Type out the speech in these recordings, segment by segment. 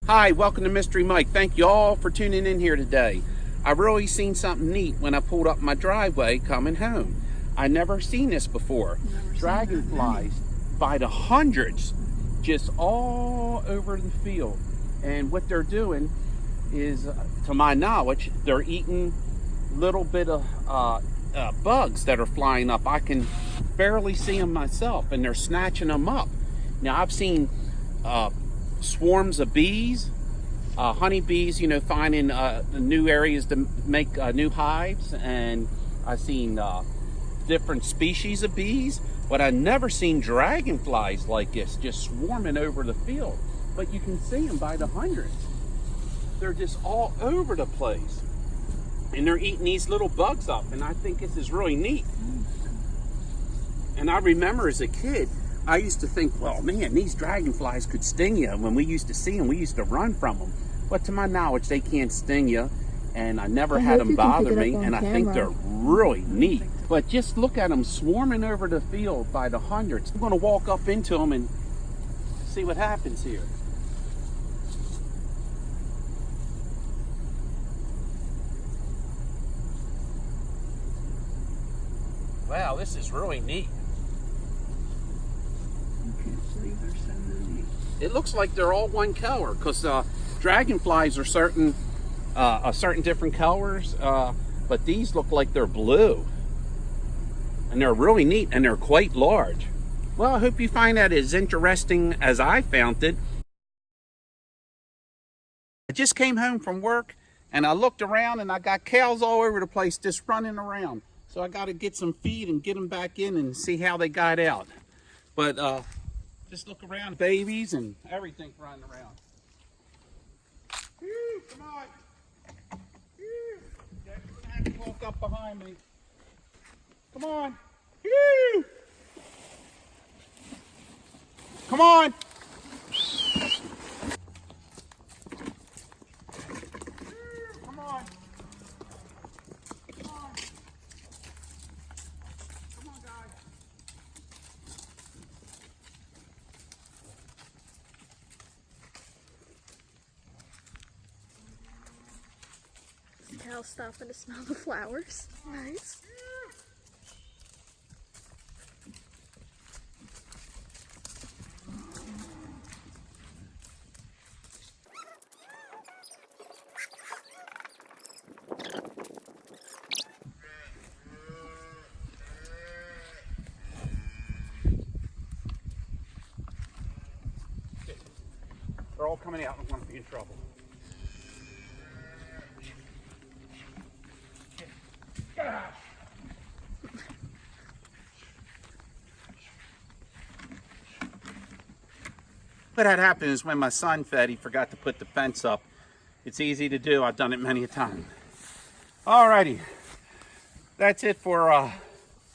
Hi, welcome to Mystery Mike. Thank you all for tuning in here today. I really seen something neat when I pulled up my driveway coming home. I never seen this before. Dragonflies by the hundreds, just all over the field. And what they're doing is, to my knowledge, they're eating little bit of bugs that are flying up. I can barely see them myself, and they're snatching them up. Now, I've seen swarms of bees, honeybees, finding new areas to make new hives, and I've seen different species of bees, but I've never seen dragonflies like this, just swarming over the field. But you can see them by the hundreds. They're just all over the place, and they're eating these little bugs up, and I think this is really neat. And I remember as a kid, I used to think, well, man, these dragonflies could sting you. When we used to see them, we used to run from them. But to my knowledge, they can't sting you, and I never had them bother me, and I think they're really neat. But just look at them swarming over the field by the hundreds. I'm going to walk up into them and see what happens here. Wow, this is really neat. It looks like they're all one color, because dragonflies are certain different colors, but these look like they're blue, and they're really neat, and they're quite large. Well, I hope you find that as interesting as I found it. I just came home from work, and I looked around, and I got cows all over the place just running around. So I got to get some feed and get them back in and see how they got out. But just look around, babies and everything running around. Whew, come on. Whew. Jack's gonna have to walk up behind me. Come on. Whew. Come on. Come on. Come on. Come on, guys. Cows stopping to smell the flowers. Nice. They're all coming out and want to be in trouble. What had happened is when my son fed, he forgot to put the fence up. It's easy to do. I've done it many a time. Alrighty, that's it for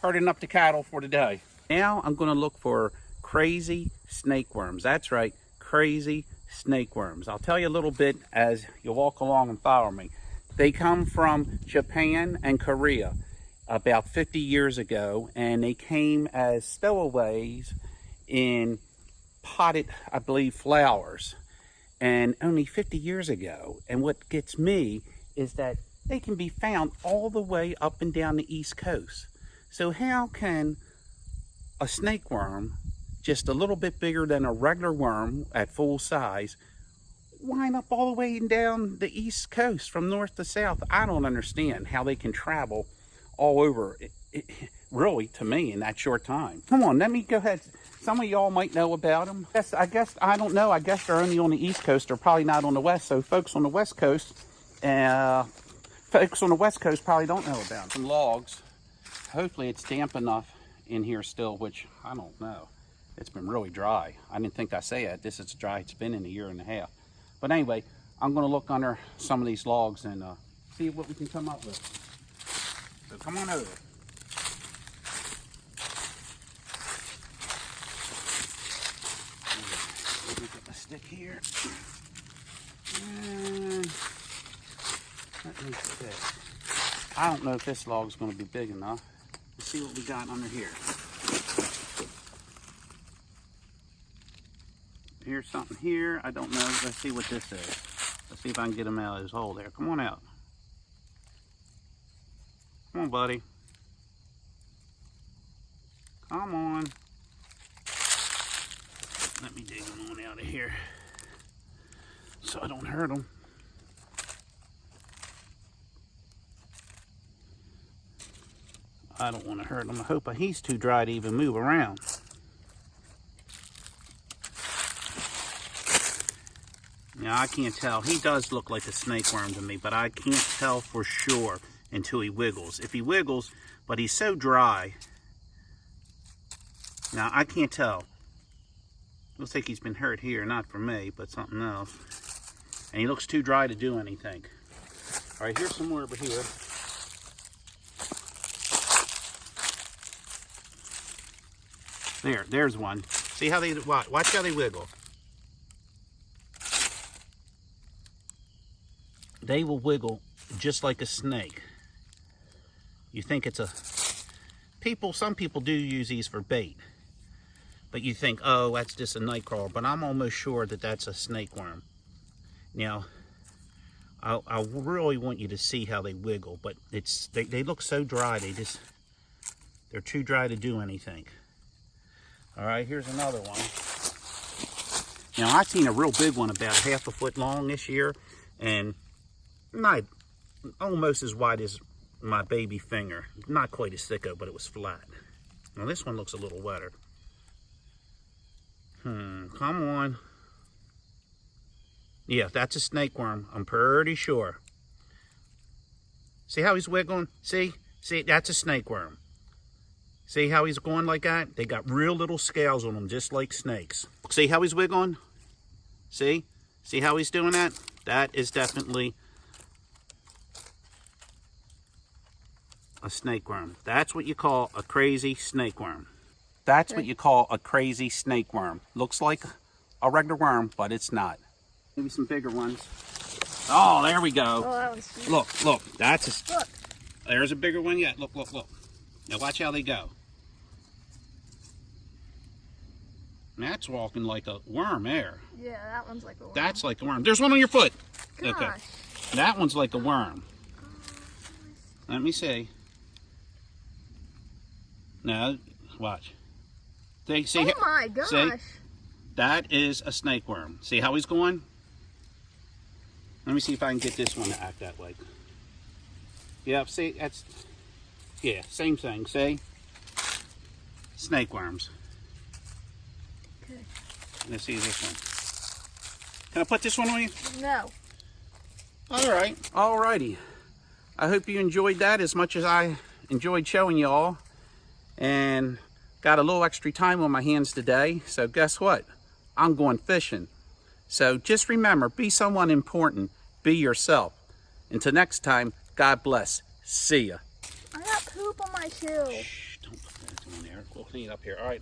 herding up the cattle for today. Now I'm going to look for crazy snake worms. That's right, crazy snake worms. I'll tell you a little bit as you walk along and follow me. They come from Japan and Korea about 50 years ago, and they came as stowaways in potted, I believe, flowers, and only 50 years ago. And what gets me is that they can be found all the way up and down the East Coast. So how can a snake worm, just a little bit bigger than a regular worm at full size, wind up all the way down the East Coast from north to south? I don't understand how they can travel all over, really, to me, in that short time. Come on, let me go ahead. Some of y'all might know about them. I guess, I don't know. I guess they're only on the East Coast. They're probably not on the West. So folks on the West Coast, probably don't know about them. Some logs. Hopefully it's damp enough in here still, which I don't know. It's been really dry. I didn't think I'd say that. This is dry. It's been in a year and a half. But anyway, I'm going to look under some of these logs and see what we can come up with. So come on over. Let me get my stick here. And let me see. I don't know if this log's going to be big enough. Let's see what we got under here. here's something here. I don't know. Let's see what this is. Let's see if I can get him out of his hole there. Come on out. Come on, buddy. Come on. Let me dig him on out of here so I don't hurt him. I don't want to hurt him. I hope he's too dry to even move around. Now, I can't tell. He does look like a snake worm to me, but I can't tell for sure until he wiggles. If he wiggles, but he's so dry. Now, I can't tell. Looks like he's been hurt here, not for me, but something else. And he looks too dry to do anything. All right, here's some more over here. There's one. See how they, watch how they wiggle. They will wiggle just like a snake. You think it's a, some people do use these for bait. But you think, oh, that's just a night crawler. But I'm almost sure that that's a snake worm. Now, I really want you to see how they wiggle. But they look so dry, they're too dry to do anything. All right, here's another one. Now, I've seen a real big one about 1/2 a foot long this year. And not almost as wide as my baby finger. Not quite as thick, but it was flat. Now, this one looks a little wetter. Come on. Yeah, that's a snake worm. I'm pretty sure. See how he's wiggling? See, that's a snake worm. See how he's going like that? They got real little scales on them, just like snakes. See how he's wiggling? See? See how he's doing that? That is definitely a snake worm. That's what you call a crazy snake worm. That's what you call a crazy snake worm. Looks like a regular worm, but it's not. Maybe some bigger ones. Oh, there we go. Oh, that one's cute. Look. That's a... Look. There's a bigger one yet. Look. Now watch how they go. That's walking like a worm there. Yeah, that one's like a worm. That's like a worm. There's one on your foot. Gosh. Okay. That one's like a worm. Let me see. Now, watch. See, Oh my gosh. See? That is a snake worm. See how he's going? Let me see if I can get this one to act that way. Yeah, see, that's... Yeah, same thing, see? Snake worms. Okay. Let's see this one. Can I put this one on you? No. All right. Alrighty. I hope you enjoyed that as much as I enjoyed showing y'all. And got a little extra time on my hands today. So guess what? I'm going fishing. So just remember, be someone important. Be yourself. Until next time, God bless. See ya. I got poop on my shoe. Shh, don't put that on there. We'll clean it up here. All right.